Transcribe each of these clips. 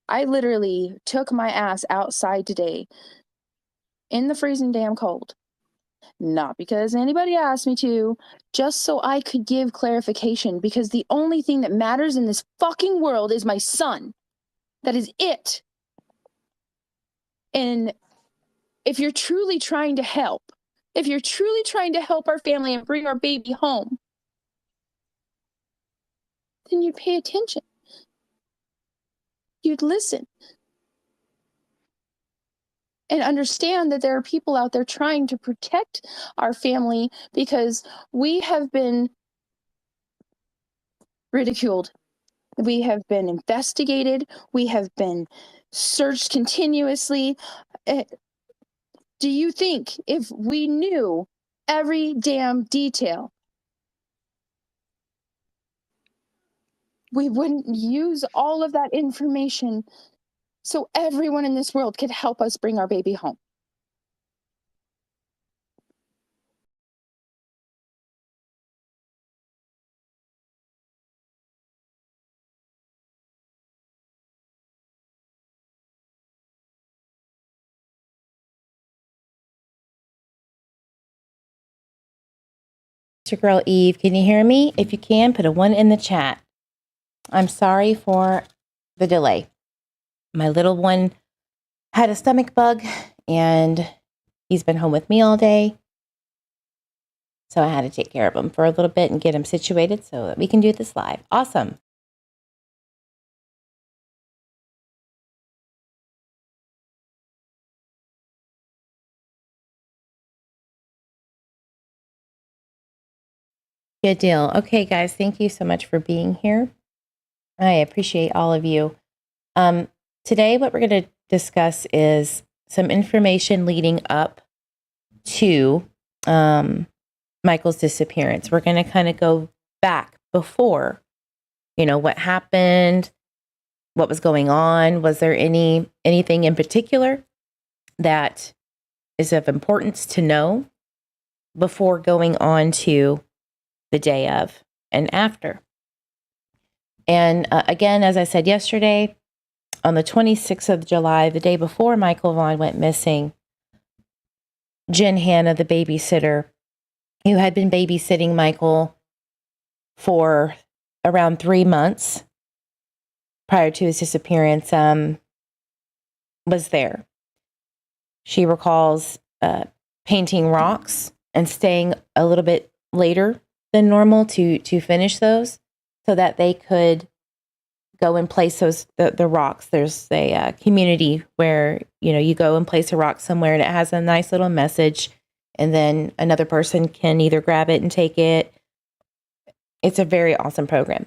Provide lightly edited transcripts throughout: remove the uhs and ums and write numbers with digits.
I literally took my ass outside today in the freezing damn cold. Not because anybody asked me to, just so I could give clarification, because the only thing that matters in this fucking world is my son. That is it. And if you're truly trying to help, if you're truly trying to help our family and bring our baby home, then you'd pay attention. You'd listen. And understand that there are people out there trying to protect our family because we have been ridiculed. We have been investigated. We have been searched continuously. Do you think if we knew every damn detail, we wouldn't use all of that information so everyone in this world could help us bring our baby home? Your girl Eve, can you hear me? If you can, put a 1 in the chat. I'm sorry for the delay. My little one had a stomach bug and he's been home with me all day. So I had to take care of him for a little bit and get him situated so that we can do this live. Awesome. Good deal. Okay, guys, thank you so much for being here. I appreciate all of you. Today, what we're going to discuss is some information leading up to Michael's disappearance. We're going to kind of go back before, what happened, what was going on. Was there anything in particular that is of importance to know before going on to the day of and after? And again, as I said yesterday, on the 26th of July, the day before Michael Vaughan went missing, Jen Hannah, the babysitter, who had been babysitting Michael for around 3 months prior to his disappearance, was there. She recalls painting rocks and staying a little bit later than normal to finish those so that they could go and place the rocks. There's a community where, you go and place a rock somewhere and it has a nice little message, and then another person can either grab it and take it. It's a very awesome program.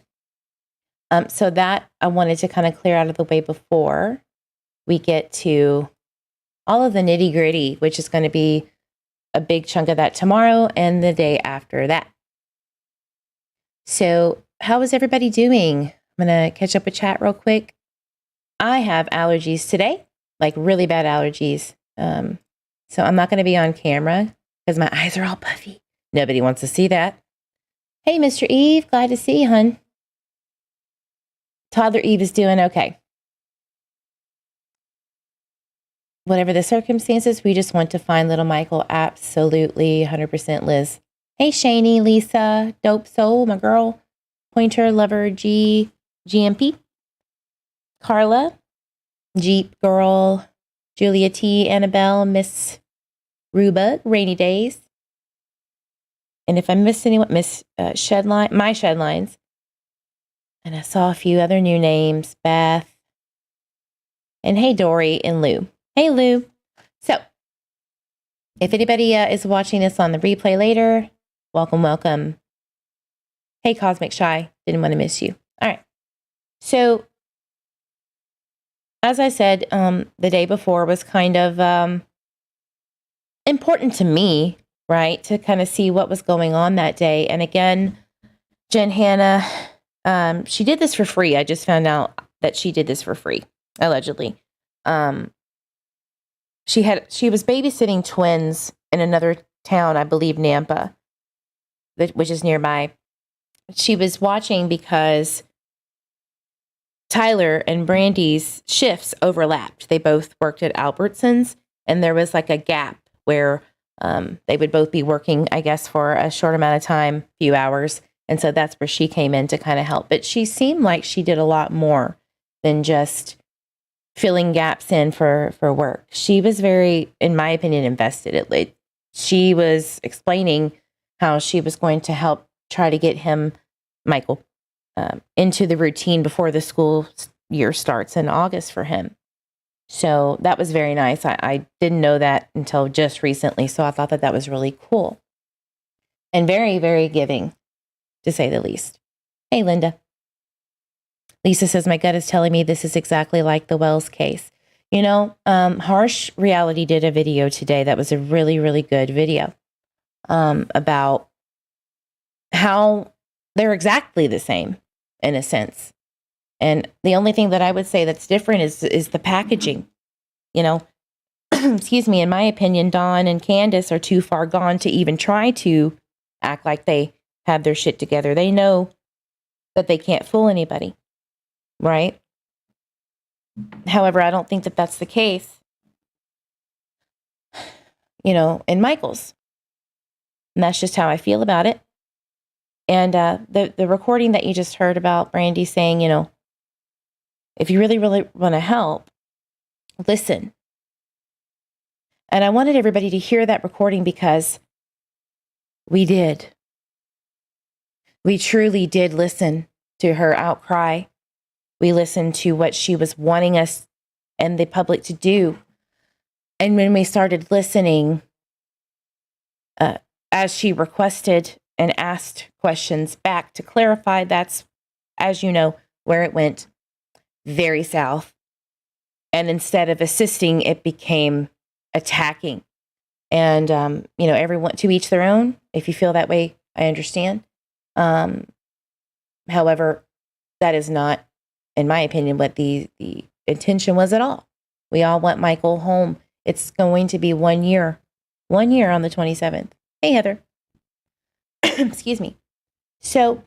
So that I wanted to kind of clear out of the way before we get to all of the nitty gritty, which is going to be a big chunk of that tomorrow and the day after that. So how is everybody doing? I'm going to catch up with chat real quick. I have allergies today, like really bad allergies. So I'm not going to be on camera because my eyes are all puffy. Nobody wants to see that. Hey, Mr. Eve, glad to see you, hun. Toddler Eve is doing okay. Whatever the circumstances, we just want to find little Michael. Absolutely, 100% Liz. Hey, Shani, Lisa, Dope Soul, my girl, Pointer Lover GMP, Carla, Jeep Girl, Julia T, Annabelle, Miss Ruba, Rainy Days. And if I missed anyone, Miss Shedline, my Shedlines. And I saw a few other new names, Beth. And hey, Dory and Lou. Hey, Lou. So, if anybody is watching this on the replay later, welcome, welcome. Hey, Cosmic Shy. Didn't want to miss you. All right. So, as I said, the day before was kind of important to me, right? To kind of see what was going on that day. And again, Jen Hannah, she did this for free. I just found out that she did this for free, allegedly. She was babysitting twins in another town, I believe Nampa, which is nearby. She was watching because Tyler and Brandy's shifts overlapped. They both worked at Albertsons, and there was like a gap where they would both be working, I guess, for a short amount of time, few hours. And so that's where she came in to kind of help. But she seemed like she did a lot more than just filling gaps in for work. She was very, in my opinion, invested. She was explaining how she was going to help try to get him, Michael, into the routine before the school year starts in August for him. So that was very nice. I didn't know that until just recently. So I thought that was really cool and very, very giving, to say the least. Hey, Linda. Lisa says, my gut is telling me this is exactly like the Wells case. You know, Harsh Reality did a video today that was a really, really good video about how they're exactly the same in a sense. And the only thing that I would say that's different is the packaging. You know, excuse me, in my opinion, Dawn and Candace are too far gone to even try to act like they have their shit together. They know that they can't fool anybody, right? However, I don't think that that's the case, you know, in Michael's. And that's just how I feel about it. And the recording that you just heard about Brandy saying, you know, if you really, really want to help, listen. And I wanted everybody to hear that recording because we did. We truly did listen to her outcry. We listened to what she was wanting us and the public to do. And when we started listening, as she requested and asked questions back to clarify, that's, as you know, where it went very south. And instead of assisting, it became attacking. And, you know, everyone to each their own. If you feel that way, I understand. However, that is not, in my opinion, what the intention was at all. We all want Michael home. It's going to be 1 year on the 27th. Hey, Heather. Excuse me. So,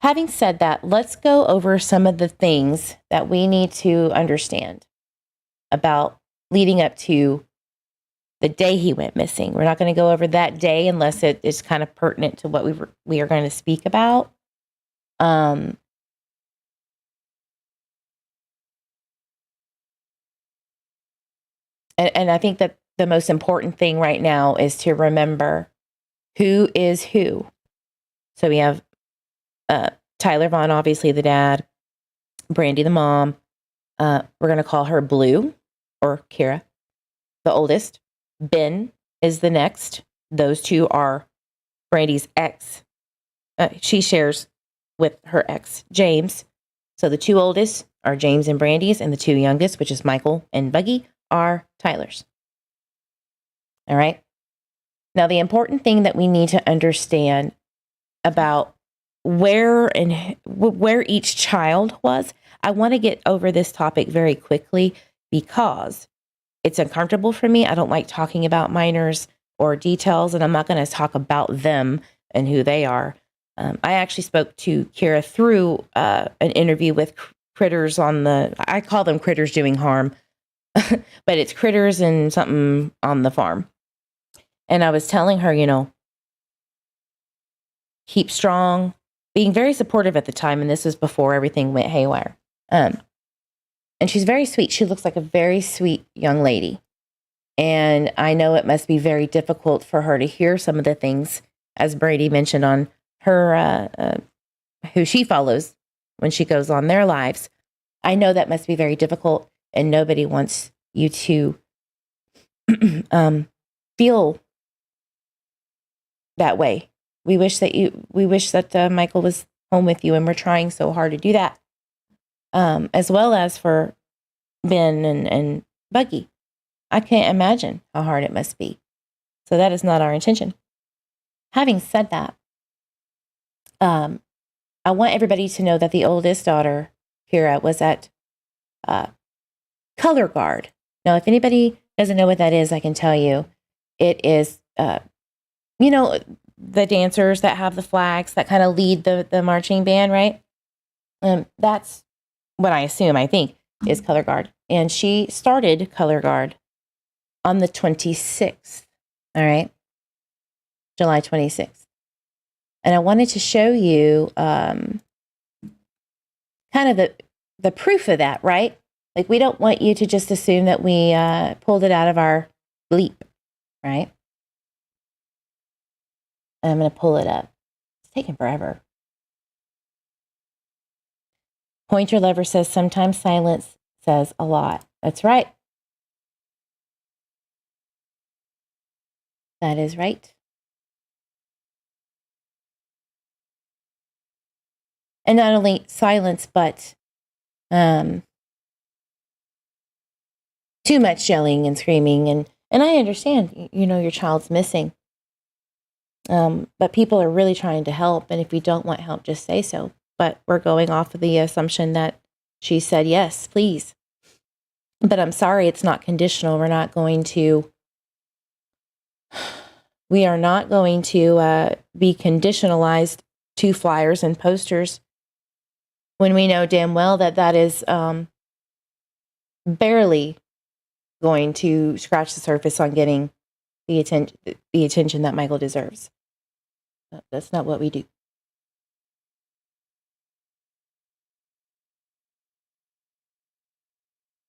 having said that, let's go over some of the things that we need to understand about leading up to the day he went missing. We're not going to go over that day unless it is kind of pertinent to what we are going to speak about. And I think that the most important thing right now is to remember who is who. So we have Tyler Vaughan, obviously the dad, Brandy the mom. We're going to call her Blue or Kira, the oldest. Ben is the next. Those two are Brandy's ex. She shares with her ex, James. So the two oldest are James and Brandy's, and the two youngest, which is Michael and Buggy, are Tyler's. All right. Now, the important thing that we need to understand about where each child was, I want to get over this topic very quickly because it's uncomfortable for me. I don't like talking about minors or details, and I'm not going to talk about them and who they are. I actually spoke to Kira through an interview with Critters I call them Critters Doing Harm, but it's Critters and something on the farm. And I was telling her, you know, keep strong, being very supportive at the time. And this was before everything went haywire. And she's very sweet. She looks like a very sweet young lady. And I know it must be very difficult for her to hear some of the things, as Brady mentioned, on her, who she follows when she goes on their lives. I know that must be very difficult, and nobody wants you to feel that way. We wish that Michael was home with you, and we're trying so hard to do that. As well as for Ben and Buggy. I can't imagine how hard it must be. So that is not our intention. Having said that, I want everybody to know that the oldest daughter, Kira, was at Color Guard. Now, if anybody doesn't know what that is, I can tell you. It is, you know, the dancers that have the flags that kind of lead the marching band, right? That's what I assume, I think, is color guard. And she started color guard on the 26th. All right. July 26th. And I wanted to show you kind of the proof of that, right? Like, we don't want you to just assume that we pulled it out of our bleep, right? And I'm going to pull it up. It's taking forever. Pointer lever says sometimes silence says a lot. That's right. That is right. And not only silence, but too much yelling and screaming. And I understand, your child's missing. But people are really trying to help. And if you don't want help, just say so. But we're going off of the assumption that she said, yes, please. But I'm sorry, it's not conditional. We are not going to be conditionalized to flyers and posters when we know damn well that is barely going to scratch the surface on getting the attention that Michael deserves. That's not what we do.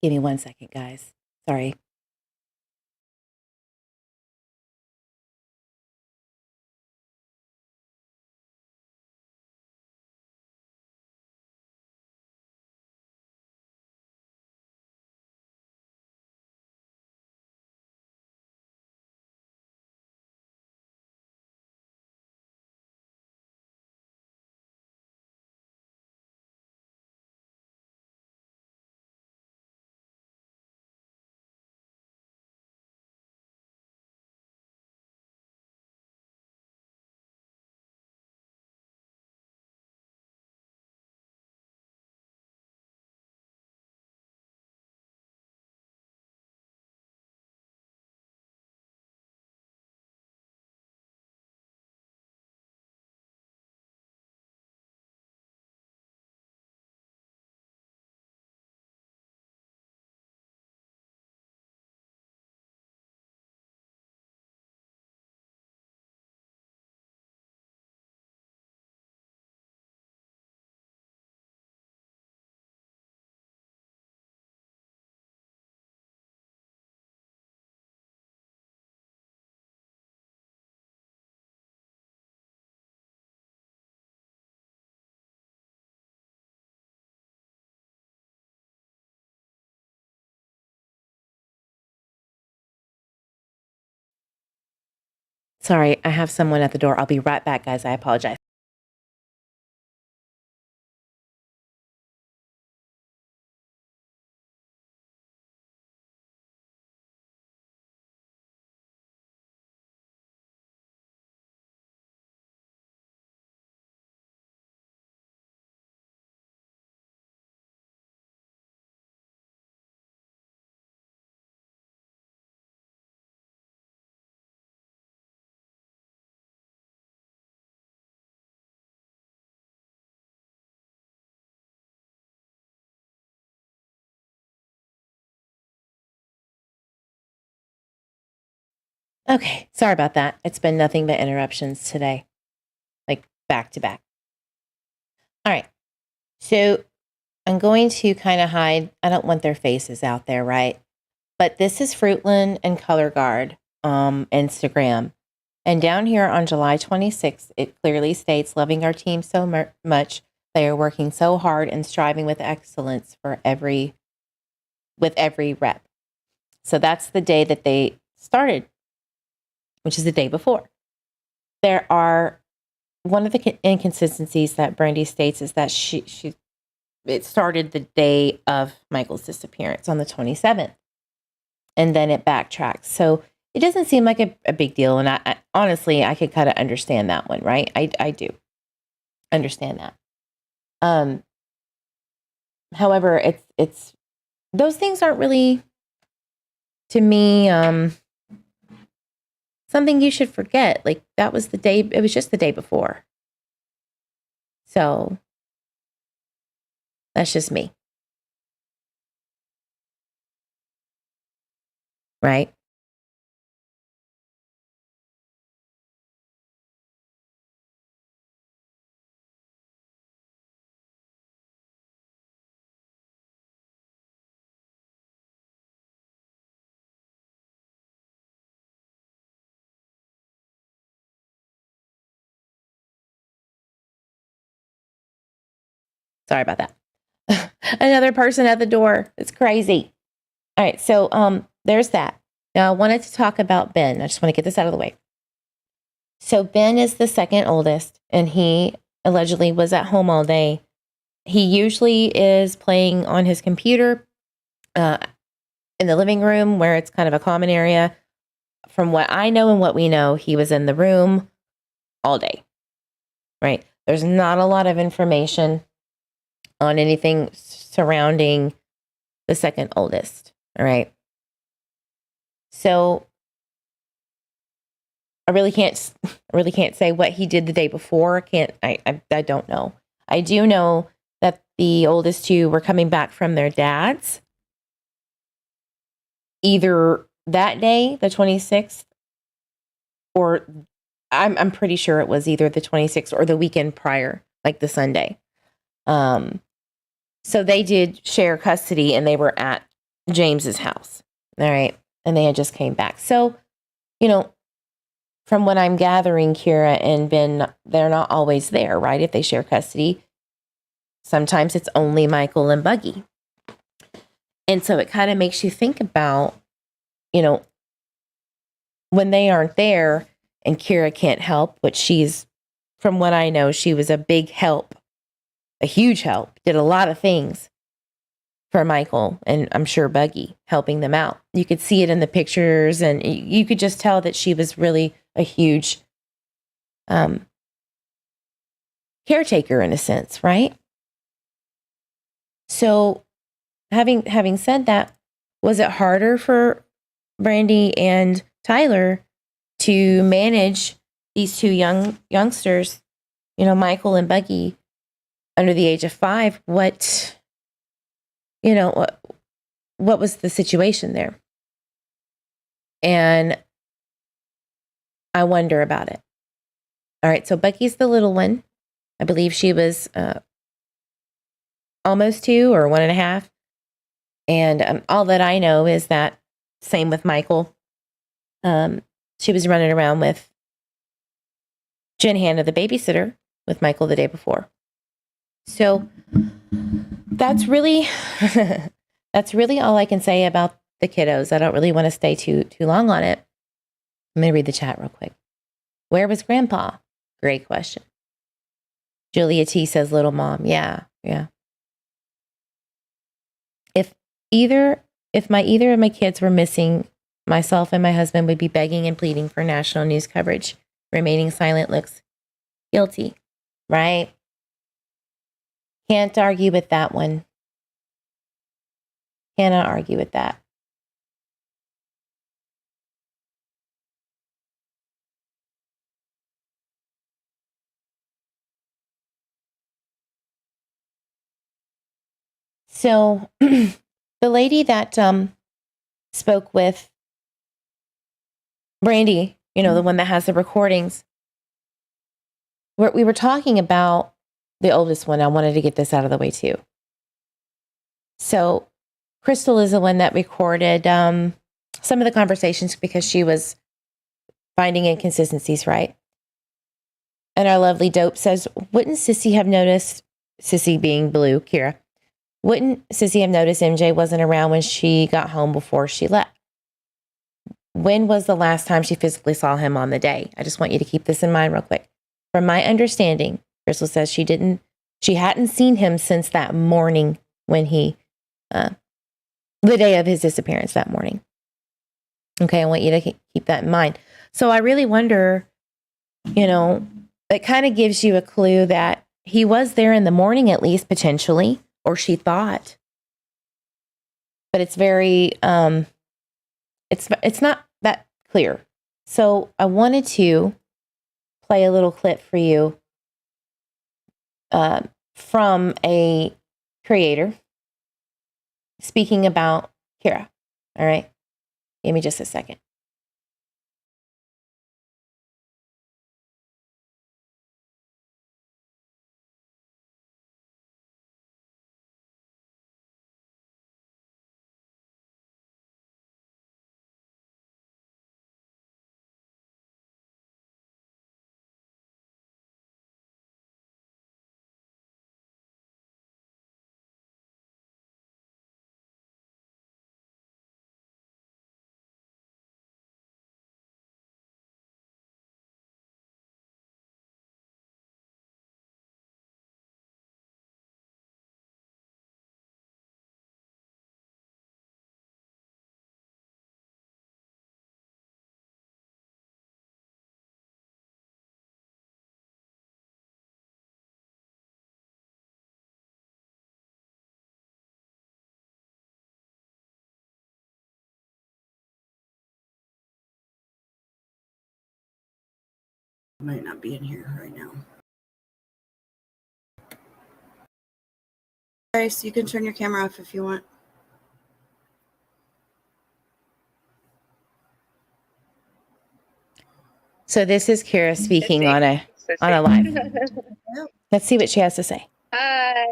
Give me 1 second, guys. Sorry. Sorry, I have someone at the door. I'll be right back, guys. I apologize. Okay, sorry about that. It's been nothing but interruptions today, like back to back. All right, so I'm going to kind of hide. I don't want their faces out there, right? But this is Fruitland and Color Guard Instagram. And down here on July 26th, it clearly states, loving our team so much. They are working so hard and striving with excellence with every rep. So that's the day that they started, which is the day before. There are one of the inconsistencies that Brandy states is that it started the day of Michael's disappearance on the 27th, and then it backtracks. So it doesn't seem like a big deal. And I honestly, I could kind of understand that one, right? I do understand that. However, it's those things aren't really, to me, something you should forget. Like, that was the day, it was just the day before. So That's just me. Right? Sorry about that. Another person at the door. It's crazy. All right, so there's that. Now I wanted to talk about Ben. I just want to get this out of the way. So Ben is the second oldest, and he allegedly was at home all day. He usually is playing on his computer in the living room where it's kind of a common area. From what I know and what we know, he was in the room all day, right? There's not a lot of information on anything surrounding the second oldest, all right? So I really can't say what he did the day before. I don't know. I do know that the oldest two were coming back from their dads either that day, the 26th, or I'm pretty sure it was either the 26th or the weekend prior, like the Sunday. So they did share custody, and they were at James's house. All right. And they had just came back. So, from what I'm gathering, Kira and Ben, they're not always there, right? If they share custody, sometimes it's only Michael and Buggy. And so it kind of makes you think about, when they aren't there and Kira can't help, which from what I know, she was a big help, a huge help, did a lot of things for Michael and I'm sure Buggy, helping them out. You could see it in the pictures, and you could just tell that she was really a huge caretaker in a sense, right? So having said that, was it harder for Brandy and Tyler to manage these two youngsters, Michael and Buggy, under the age of 5? What was the situation there? And I wonder about it. All right, so Bucky's the little one. I believe she was almost 2 or 1.5. And all that I know is that same with Michael. She was running around with Jen Hannah, the babysitter, with Michael the day before. So that's really all I can say about the kiddos. I don't really want to stay too long on it. Let me read the chat real quick. Where was Grandpa? Great question. Julia T says, little mom. Yeah. If either of my kids were missing, myself and my husband would be begging and pleading for national news coverage. Remaining silent looks guilty, right? Can't argue with that one. Cannot argue with that. So the lady that spoke with Brandy, the one that has the recordings, we were talking about the oldest one. I wanted to get this out of the way too. So Crystal is the one that recorded some of the conversations because she was finding inconsistencies, right? And our lovely Dope says, wouldn't Sissy have noticed, Sissy being Blue, Kira, wouldn't Sissy have noticed MJ wasn't around when she got home before she left? When was the last time she physically saw him on the day? I just want you to keep this in mind real quick. From my understanding, Crystal says she hadn't seen him since that morning when the day of his disappearance that morning. Okay, I want you to keep that in mind. So I really wonder, it kind of gives you a clue that he was there in the morning, at least potentially, or she thought. But it's very, it's not that clear. So I wanted to play a little clip for you from a creator speaking about Kira. All right. Give me just a second. Might not be in here right now. Guys, you can turn your camera off if you want. So this is Kira speaking on a live. Let's see what she has to say. Hi.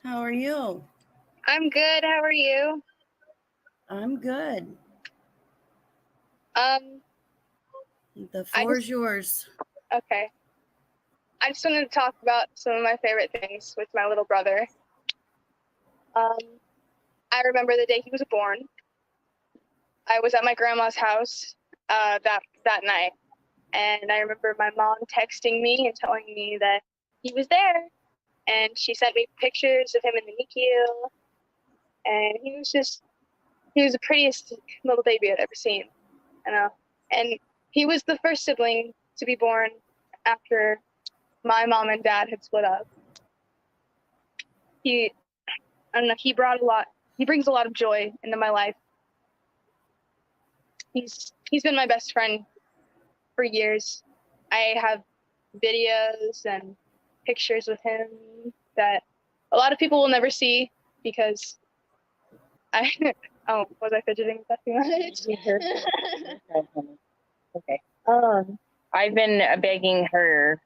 How are you? I'm good. How are you? I'm good. The I floor just is yours. okay. I just wanted to talk about some of my favorite things with my little brother. I remember the day he was born. I was at my grandma's house that night, and I remember my mom texting me and telling me that he was there, and she sent me pictures of him in the NICU, and he was the prettiest little baby I'd ever seen, you know. And he was the first sibling to be born after my mom and dad had split up. I don't know, he brings a lot of joy into my life. He's been my best friend for years. I have videos and pictures with him that a lot of people will never see because I oh, was I fidgeting with that too much? Okay. I've been begging her,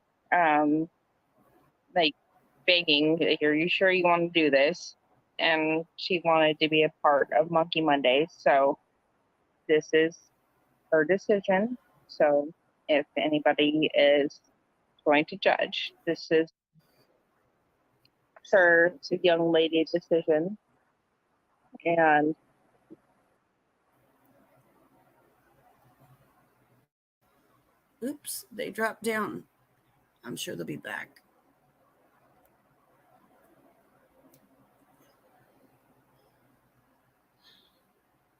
begging, are you sure you want to do this? And she wanted to be a part of Monkey Mondays, so this is her decision. So if anybody is going to judge, this is her young lady's decision. And Oops, they dropped down. I'm sure they'll be back.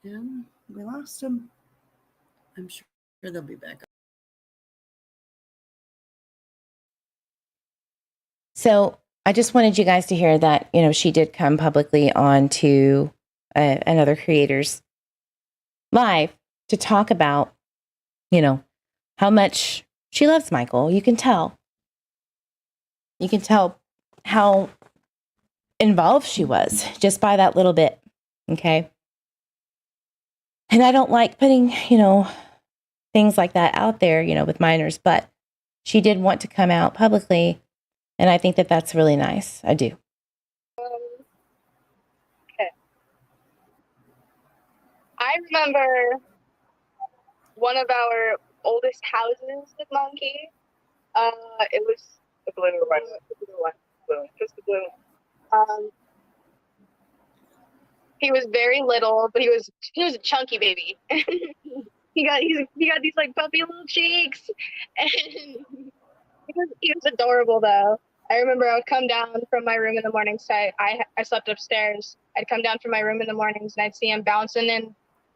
And we lost them. I'm sure they'll be back. So I just wanted you guys to hear that, she did come publicly on to another creator's live to talk about, how much she loves Michael. You can tell. You can tell how involved she was just by that little bit. Okay. And I don't like putting, things like that out there, with minors, but she did want to come out publicly. And I think that that's really nice. I do. Okay. I remember one of our oldest houses with Monkey. It was the blue one. Just the blue one. He was very little, but he was a chunky baby. he got these like puppy little cheeks, and he was adorable though. I remember I would come down from my room in the mornings. I slept upstairs. I'd come down from my room in the mornings and I'd see him bouncing in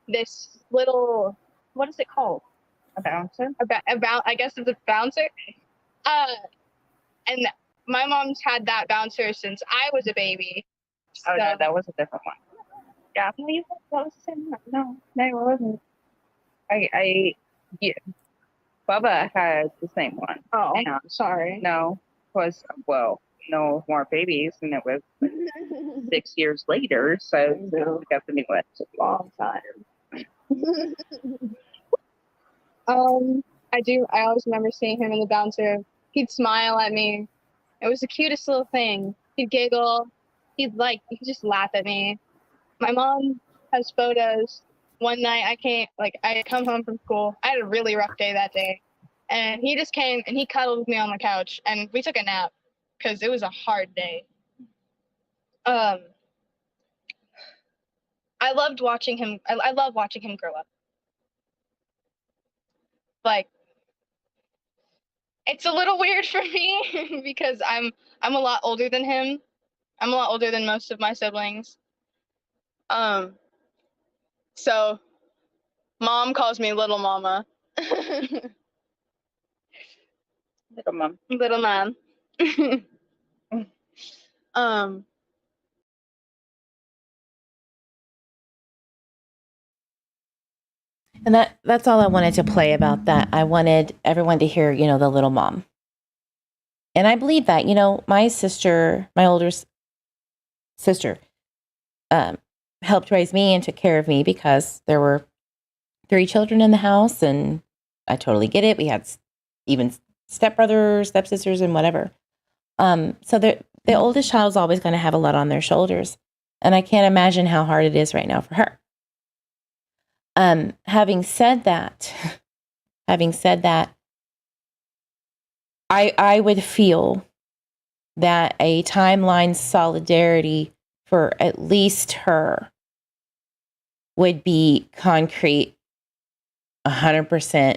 this little, what is it called? a bouncer. I guess it's a bouncer. And my mom's had that bouncer since I was a baby. Oh, no, that was a different one. Yeah, no, that was the same one. No, it wasn't. Yeah, Bubba had the same one. Oh, and sorry. No, was, well, no more babies, and it was 6 years later, so we got the new one. It's a long time. I always remember seeing him in the bouncer. He'd smile at me. It was the cutest little thing. He'd giggle. He'd just laugh at me. My mom has photos. One night I come home from school. I had a really rough day that day. And he just came and he cuddled with me on the couch and we took a nap because it was a hard day. I loved watching him. I love watching him grow up. Like, it's a little weird for me because I'm a lot older than him. I'm a lot older than most of my siblings. So mom calls me little mama. Little mom. Little mom. And that's all I wanted to play about that. I wanted everyone to hear, the little mom. And I believe that, my sister, my older sister, helped raise me and took care of me because there were 3 children in the house, and I totally get it. We had even stepbrothers, stepsisters, and whatever. So the oldest child is always going to have a lot on their shoulders. And I can't imagine how hard it is right now for her. Having said that, I would feel that a timeline solidarity for at least her would be concrete, 100%,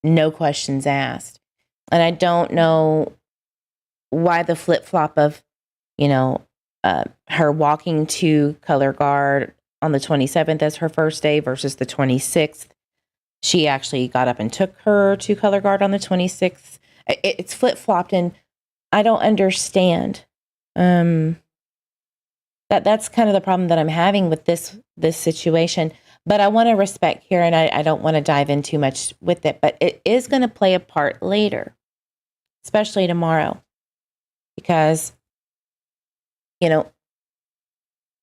no questions asked. And I don't know why the flip-flop of, her walking to color guard on the 27th as her first day versus the 26th. She actually got up and took her to color guard on the 26th. It's flip-flopped, and I don't understand. That's kind of the problem that I'm having with this situation. But I want to respect Kira, and I don't want to dive in too much with it. But it is going to play a part later, especially tomorrow, because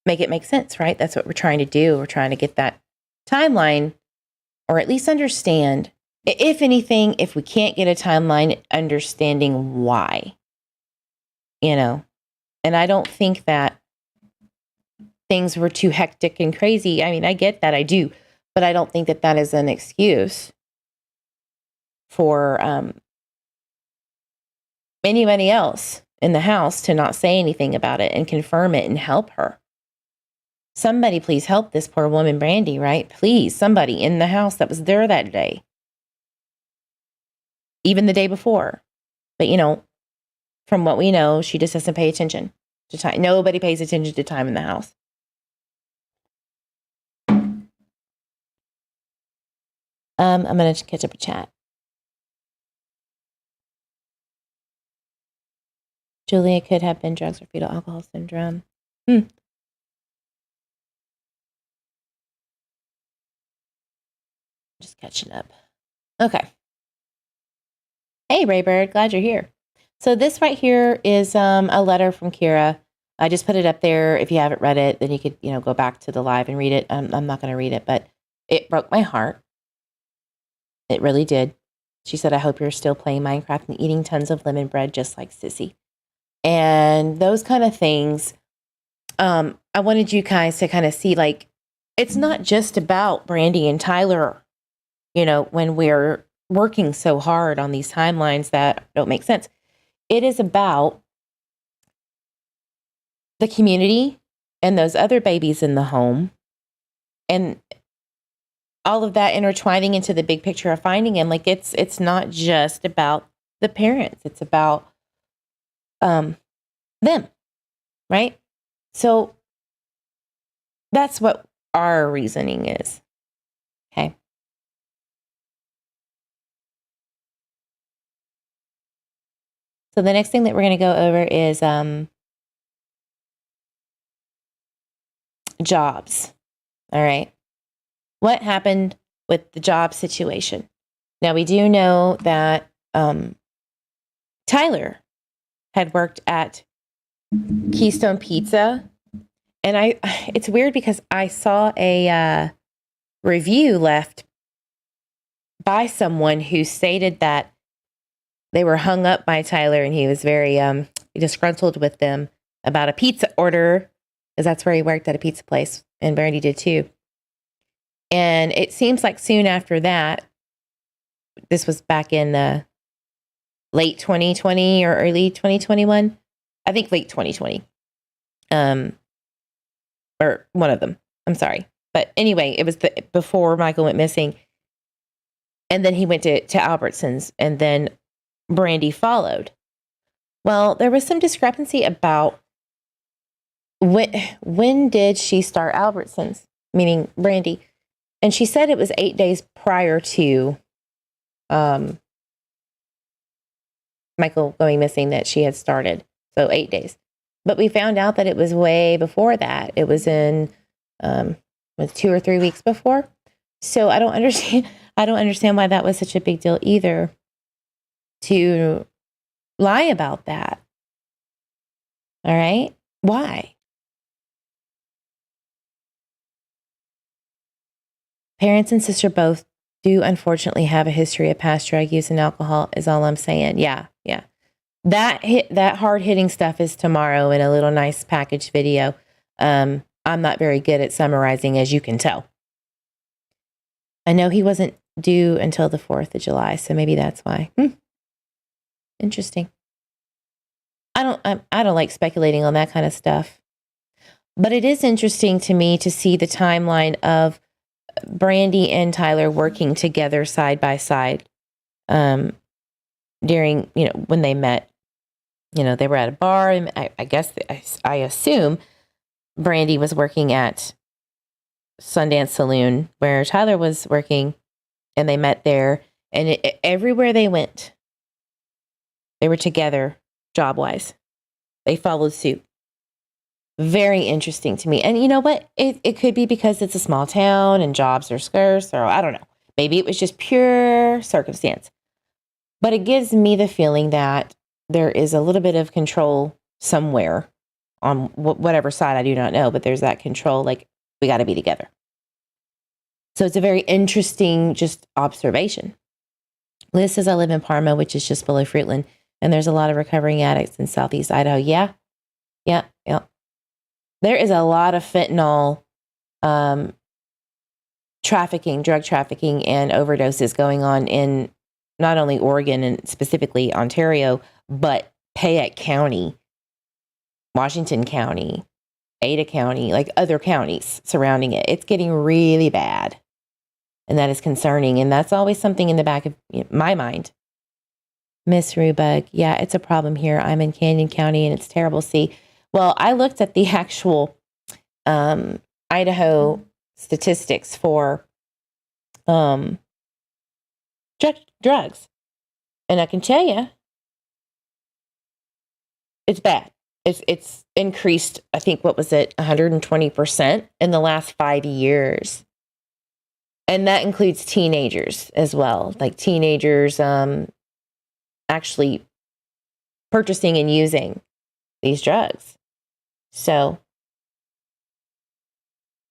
make it make sense, right? That's what we're trying to do. We're trying to get that timeline, or at least understand, if anything, if we can't get a timeline, understanding why, and I don't think that things were too hectic and crazy. I mean, I get that, I do, but I don't think that that is an excuse for anybody else in the house to not say anything about it and confirm it and help her. Somebody please help this poor woman, Brandy, right? Please, somebody in the house that was there that day. Even the day before. But, from what we know, she just doesn't pay attention to time. Nobody pays attention to time in the house. I'm going to catch up a chat. Julia could have been drugs or fetal alcohol syndrome. Just catching up. Okay. Hey, Raybird, glad you're here. So this right here is a letter from Kira. I just put it up there. If you haven't read it, then you could, go back to the live and read it. I'm not going to read it, but it broke my heart. It really did. She said, I hope you're still playing Minecraft and eating tons of lemon bread just like Sissy. And those kind of things. I wanted you guys to kind of see, it's not just about Brandy and Tyler, when we're working so hard on these timelines that don't make sense. It is about the community and those other babies in the home and all of that intertwining into the big picture of finding him. It's not just about the parents. It's about them, right? So that's what our reasoning is. Okay. So the next thing that we're going to go over is jobs. All right. What happened with the job situation? Now, we do know that Tyler had worked at Keystone Pizza. And it's weird because I saw a review left by someone who stated that they were hung up by Tyler and he was very disgruntled with them about a pizza order, because that's where he worked, at a pizza place, and Brandy did too. And it seems like soon after that, this was back in late 2020 or early 2021, I think late 2020, or one of them, I'm sorry. But anyway, it was before Michael went missing. And then he went to Albertsons, and then Brandy followed. Well, there was some discrepancy about when did she start Albertsons, meaning Brandy. And she said it was 8 days prior to Michael going missing that she had started. So 8 days. But we found out that it was way before that. It was in 2 or 3 weeks before. So I don't understand why that was such a big deal either, to lie about that. All right? Why? Parents and sister both do unfortunately have a history of past drug use and alcohol, is all I'm saying. Yeah. That hard-hitting stuff is tomorrow in a little nice package video. I'm not very good at summarizing, as you can tell. I know he wasn't due until the 4th of July, so maybe that's why. Interesting. I don't like speculating on that kind of stuff. But it is interesting to me to see the timeline of Brandy and Tyler working together side by side during, when they met. They were at a bar, and I guess, I assume Brandy was working at Sundance Saloon where Tyler was working, and they met there. And everywhere they went, they were together job-wise. They followed suit. Very interesting to me. And you know what? It could be because it's a small town and jobs are scarce, or I don't know. Maybe it was just pure circumstance. But it gives me the feeling that there is a little bit of control somewhere on whatever side, I do not know, but there's that control, like, we got to be together. So it's a very interesting just observation. Liz says, I live in Parma, which is just below Fruitland, and there's a lot of recovering addicts in Southeast Idaho. Yeah. There is a lot of fentanyl trafficking, drug trafficking, and overdoses going on in not only Oregon and specifically Ontario, but Payette County, Washington County, Ada County, like other counties surrounding it. It's getting really bad. And that is concerning. And that's always something in the back of my mind. Miss Rubug, yeah, it's a problem here. I'm in Canyon County and it's terrible. See, well, I looked at the actual Idaho statistics for drugs. And I can tell you, it's bad. It's increased, I think, what was it, 120% in the last 5 years. And that includes teenagers as well. Like teenagers actually purchasing and using these drugs. So,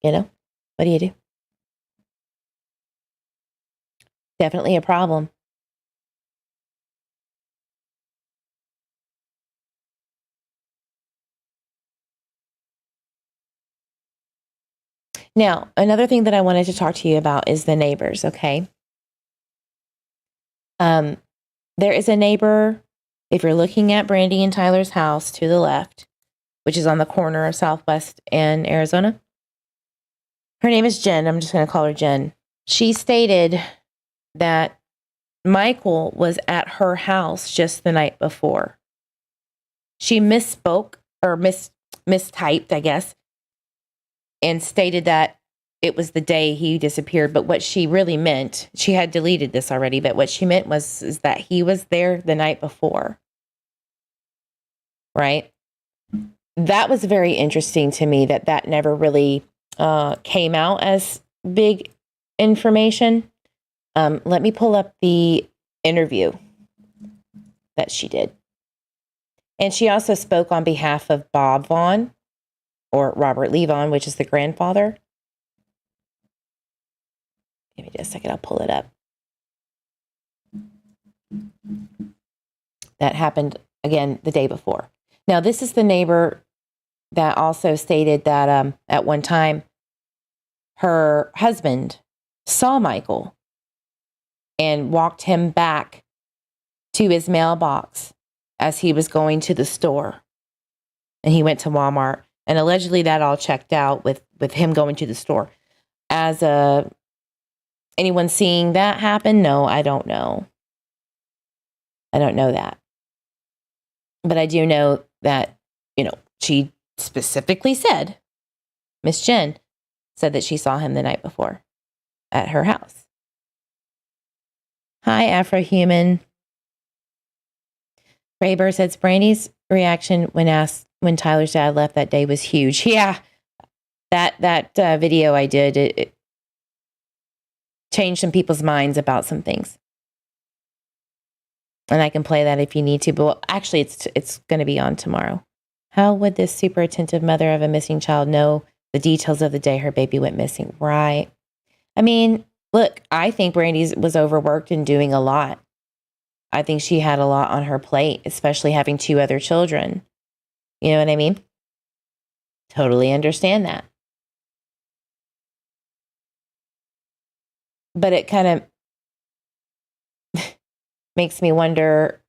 what do you do? Definitely a problem. Now, another thing that I wanted to talk to you about is the neighbors, okay? There is a neighbor, if you're looking at Brandy and Tyler's house to the left, which is on the corner of Southwest and Arizona. Her name is Jen. I'm just going to call her Jen. She stated that Michael was at her house just the night before. She misspoke or mistyped, I guess, and stated that it was the day he disappeared. But what she really meant, she had deleted this already, but what she meant is that he was there the night before. Right? That was very interesting to me that never really came out as big information. Let me pull up the interview that she did. And she also spoke on behalf of Bob Vaughan, or Robert Lee Vaughan, which is the grandfather. Give me just a second, I'll pull it up. That happened, again, the day before. Now, this is the neighbor that also stated that at one time, her husband saw Michael and walked him back to his mailbox as he was going to the store. And he went to Walmart. And allegedly that all checked out with him going to the store. As anyone seeing that happen? No, I don't know. I don't know that. But I do know that, she specifically said, Miss Jen said that she saw him the night before at her house. Hi, Afrohuman. Rayburr says Brandy's reaction when Tyler's dad left that day was huge. Yeah, that video I did, it changed some people's minds about some things. And I can play that if you need to. But well, actually, it's going to be on tomorrow. How would this super attentive mother of a missing child know the details of the day her baby went missing? Right. I mean, look, I think Brandy was overworked and doing a lot. I think she had a lot on her plate, especially having 2 other children. You know what I mean? Totally understand that. But it kind of makes me wonder,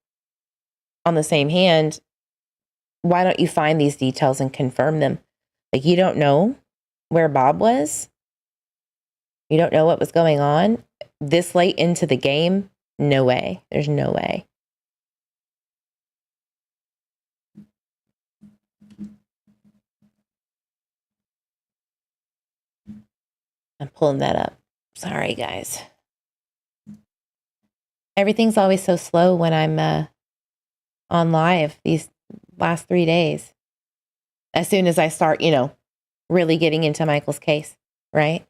on the same hand, why don't you find these details and confirm them? Like, you don't know where Bob was? You don't know what was going on? This late into the game? No way. There's no way. I'm pulling that up. Sorry, guys. Everything's always so slow when I'm on live these last 3 days. As soon as I start, really getting into Michael's case, right?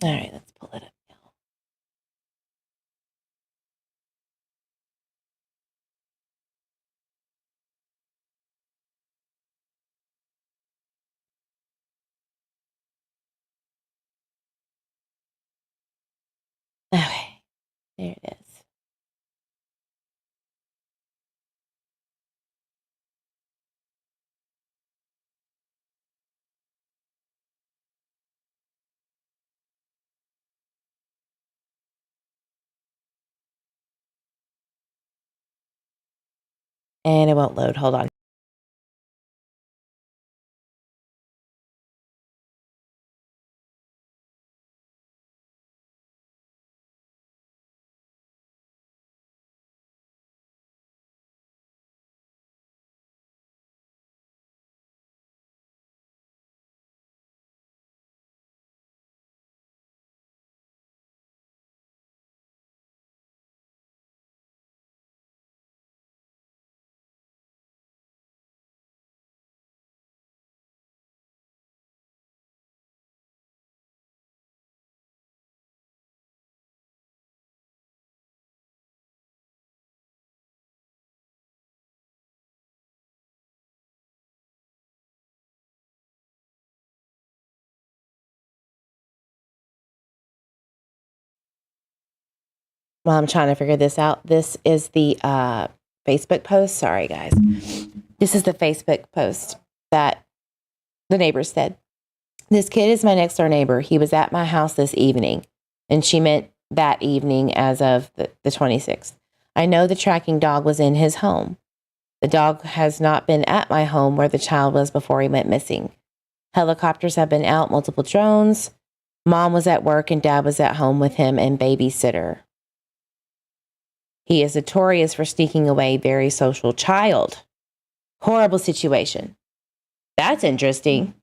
All right, let's pull it up now. Okay, there it is. And it won't load. Hold on. While I'm trying to figure this out, this is the Facebook post. Sorry, guys. This is the Facebook post that the neighbor said. This kid is my next door neighbor. He was at my house this evening. And she meant that evening as of the 26th. I know the tracking dog was in his home. The dog has not been at my home where the child was before he went missing. Helicopters have been out, multiple drones. Mom was at work and dad was at home with him and babysitter. He is notorious for sneaking away very social child. Horrible situation. That's interesting.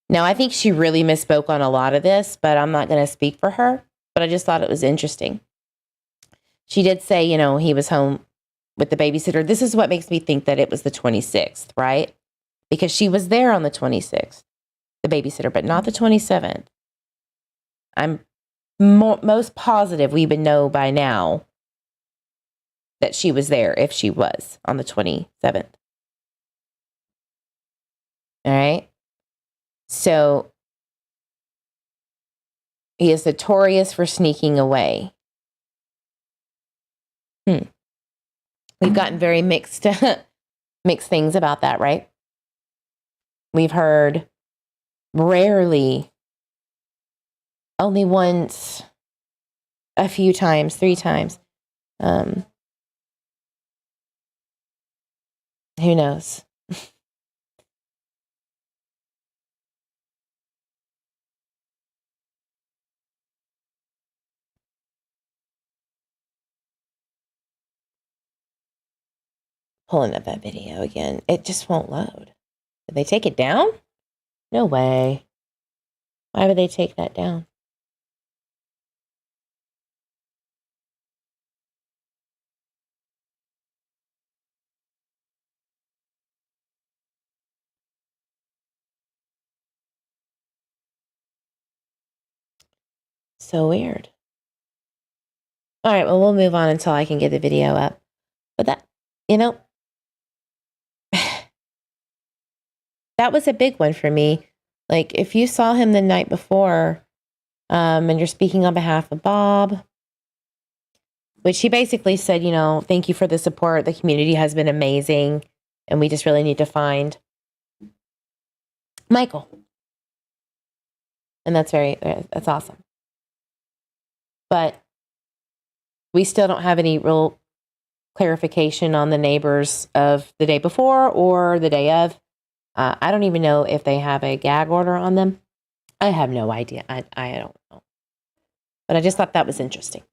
Now, I think she really misspoke on a lot of this, but I'm not going to speak for her. But I just thought it was interesting. She did say, he was home with the babysitter. This is what makes me think that it was the 26th, right? Because she was there on the 26th, the babysitter, but not the 27th. I'm most positive we would know by now that she was there if she was on the 27th. All right. So he is notorious for sneaking away. We've gotten very mixed things about that, right? We've heard rarely, only once, a few times, 3 times. Who knows? Pulling up that video again. It just won't load. Did they take it down? No way. Why would they take that down? So weird. All right, well, we'll move on until I can get the video up. But that, that was a big one for me. Like, if you saw him the night before, and you're speaking on behalf of Bob, which he basically said, thank you for the support. The community has been amazing, and we just really need to find Michael. And that's awesome. But we still don't have any real clarification on the neighbors of the day before or the day of. I don't even know if they have a gag order on them. I have no idea. I don't know. But I just thought that was interesting.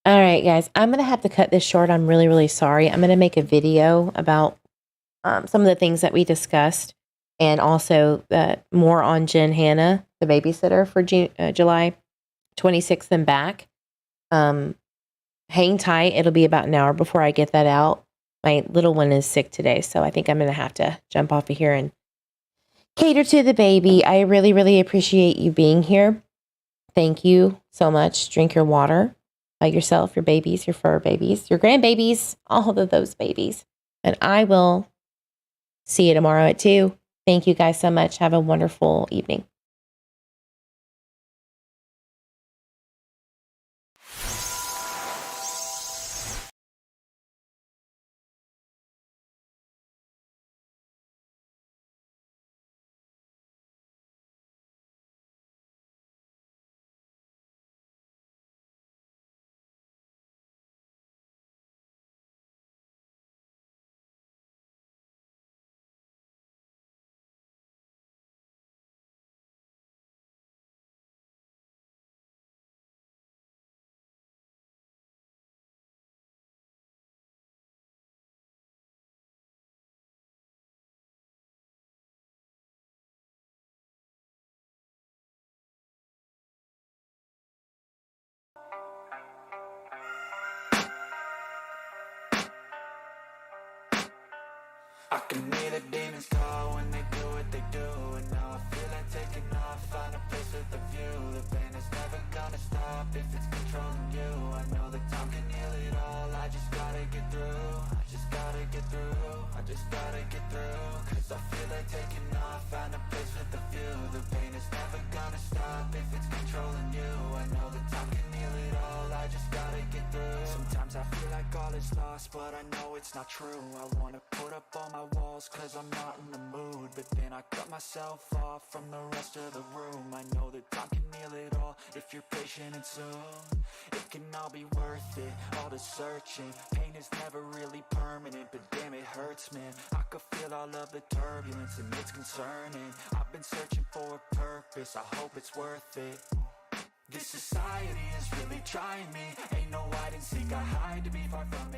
All right, guys. I'm going to have to cut this short. I'm really, really sorry. I'm going to make a video about some of the things that we discussed, and also more on Jen Hannah, the babysitter for July 26th and back. Hang tight. It'll be about an hour before I get that out. My little one is sick today, so I think I'm going to have to jump off of here and cater to the baby. I really, really appreciate you being here. Thank you so much. Drink your water by yourself, your babies, your fur babies, your grandbabies, all of those babies. And I will see you tomorrow at 2. Thank you guys so much. Have a wonderful evening. I can hear the demons call when they do what they do. And now I feel like taking off, find a place with a view. The pain is never gonna stop if it's controlling you. I know that time can heal it all, I just gotta get through. I just gotta get through, I just gotta get through. Cause I feel like taking off, find a place with a view. The pain is never gonna stop if it's controlling you. I know that time can heal it all, I just gotta get through. Sometimes I feel like all is lost, but I know it's not true. I wanna put up all my walls cause I'm not in the mood, but then I cut myself off from the rest of the room. I know that time can heal it all if you're patient, and soon it can all be worth it, all the searching. Pain is never really permanent, but damn it hurts, man. I could feel all of the turbulence and it's concerning. I've been searching for a purpose, I hope it's worth it. This society is really trying me. Ain't no hide and seek, I hide to be far from